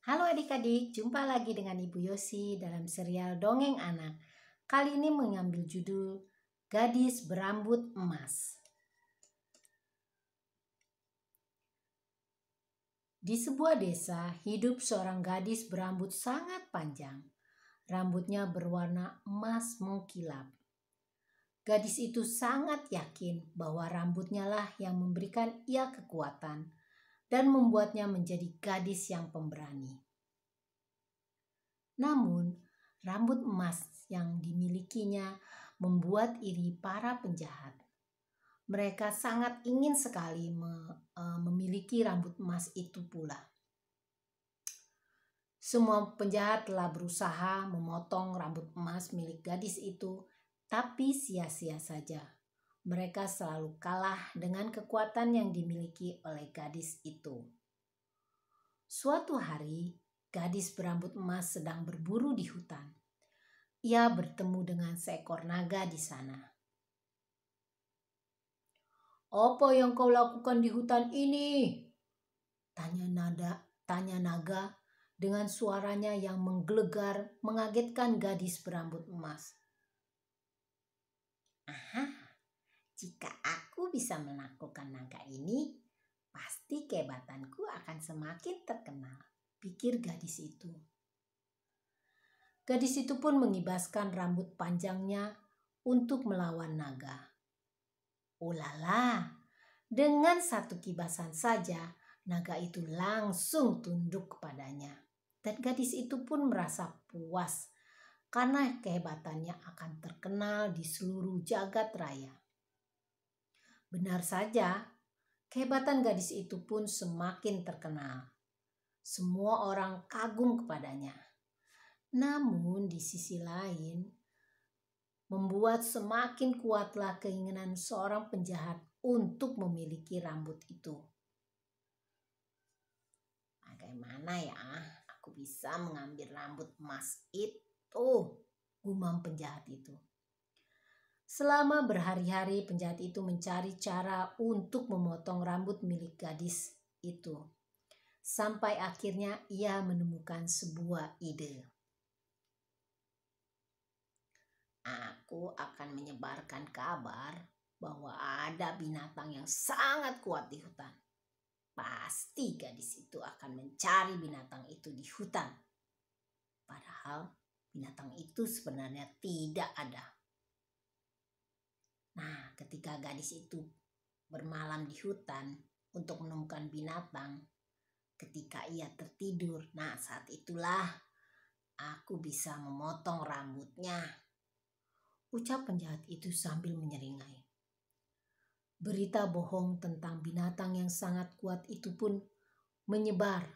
Halo adik-adik, jumpa lagi dengan Ibu Yosi dalam serial Dongeng Anak. Kali ini mengambil judul Gadis Berambut Emas. Di sebuah desa, hidup seorang gadis berambut sangat panjang. Rambutnya berwarna emas mengkilap. Gadis itu sangat yakin bahwa rambutnya lah yang memberikan ia kekuatan dan membuatnya menjadi gadis yang pemberani. Namun, rambut emas yang dimilikinya membuat iri para penjahat. Mereka sangat ingin sekali memiliki rambut emas itu pula. Semua penjahat telah berusaha memotong rambut emas milik gadis itu, tapi sia-sia saja. Mereka selalu kalah dengan kekuatan yang dimiliki oleh gadis itu. Suatu hari, gadis berambut emas sedang berburu di hutan. Ia bertemu dengan seekor naga di sana. "Apa yang kau lakukan di hutan ini?" Tanya naga dengan suaranya yang menggelegar, mengagetkan gadis berambut emas. "Aha, jika aku bisa menaklukkan naga ini, pasti kehebatanku akan semakin terkenal," pikir gadis itu. Gadis itu pun mengibaskan rambut panjangnya untuk melawan naga. Ulala, dengan satu kibasan saja, naga itu langsung tunduk kepadanya. Dan gadis itu pun merasa puas karena kehebatannya akan terkenal di seluruh jagat raya. Benar saja, kehebatan gadis itu pun semakin terkenal. Semua orang kagum kepadanya. Namun di sisi lain, membuat semakin kuatlah keinginan seorang penjahat untuk memiliki rambut itu. "Bagaimana ya aku bisa mengambil rambut emas itu?" gumam penjahat itu. Selama berhari-hari penjahat itu mencari cara untuk memotong rambut milik gadis itu. Sampai akhirnya ia menemukan sebuah ide. "Aku akan menyebarkan kabar bahwa ada binatang yang sangat kuat di hutan. Pasti gadis itu akan mencari binatang itu di hutan. Padahal binatang itu sebenarnya tidak ada." Nah, ketika gadis itu bermalam di hutan untuk menemukan binatang, ketika ia tertidur, nah saat itulah aku bisa memotong rambutnya, ucap penjahat itu sambil menyeringai. Berita bohong tentang binatang yang sangat kuat itu pun menyebar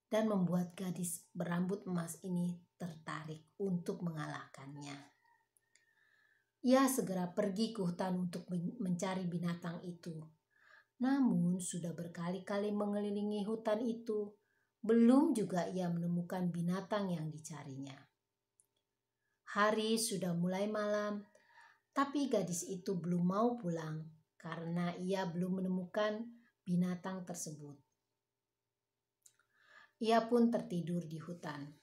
dan membuat gadis berambut emas ini tertarik untuk mengalahkannya. Ia segera pergi ke hutan untuk mencari binatang itu. Namun sudah berkali-kali mengelilingi hutan itu, belum juga ia menemukan binatang yang dicarinya. Hari sudah mulai malam, tapi gadis itu belum mau pulang karena ia belum menemukan binatang tersebut. Ia pun tertidur di hutan.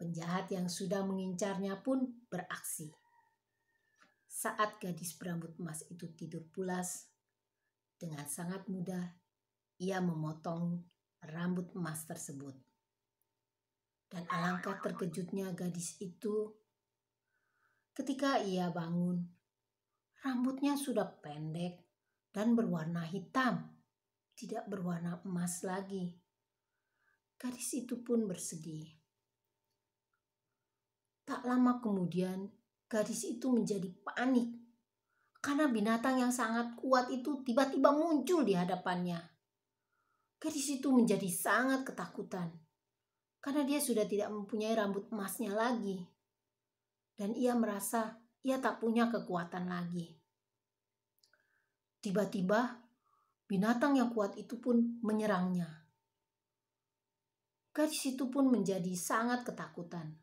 Penjahat yang sudah mengincarnya pun beraksi. Saat gadis berambut emas itu tidur pulas, dengan sangat mudah ia memotong rambut emas tersebut. Dan alangkah terkejutnya gadis itu ketika ia bangun. Rambutnya sudah pendek dan berwarna hitam, tidak berwarna emas lagi. Gadis itu pun bersedih. Tak lama kemudian, gadis itu menjadi panik karena binatang yang sangat kuat itu tiba-tiba muncul di hadapannya. Gadis itu menjadi sangat ketakutan karena dia sudah tidak mempunyai rambut emasnya lagi. Dan ia merasa ia tak punya kekuatan lagi. Tiba-tiba binatang yang kuat itu pun menyerangnya. Gadis itu pun menjadi sangat ketakutan.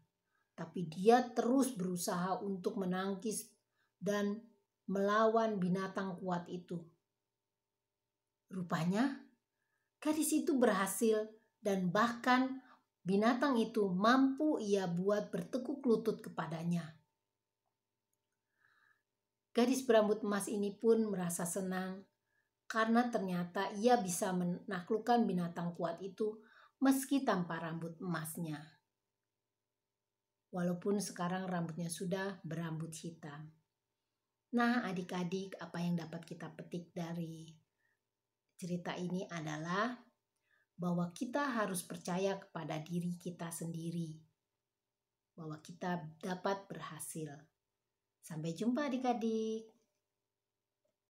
Tapi dia terus berusaha untuk menangkis dan melawan binatang kuat itu. Rupanya gadis itu berhasil dan bahkan binatang itu mampu ia buat bertekuk lutut kepadanya. Gadis berambut emas ini pun merasa senang karena ternyata ia bisa menaklukkan binatang kuat itu meski tanpa rambut emasnya. Walaupun sekarang rambutnya sudah berambut hitam. Nah, adik-adik, apa yang dapat kita petik dari cerita ini adalah bahwa kita harus percaya kepada diri kita sendiri, bahwa kita dapat berhasil. Sampai jumpa adik-adik.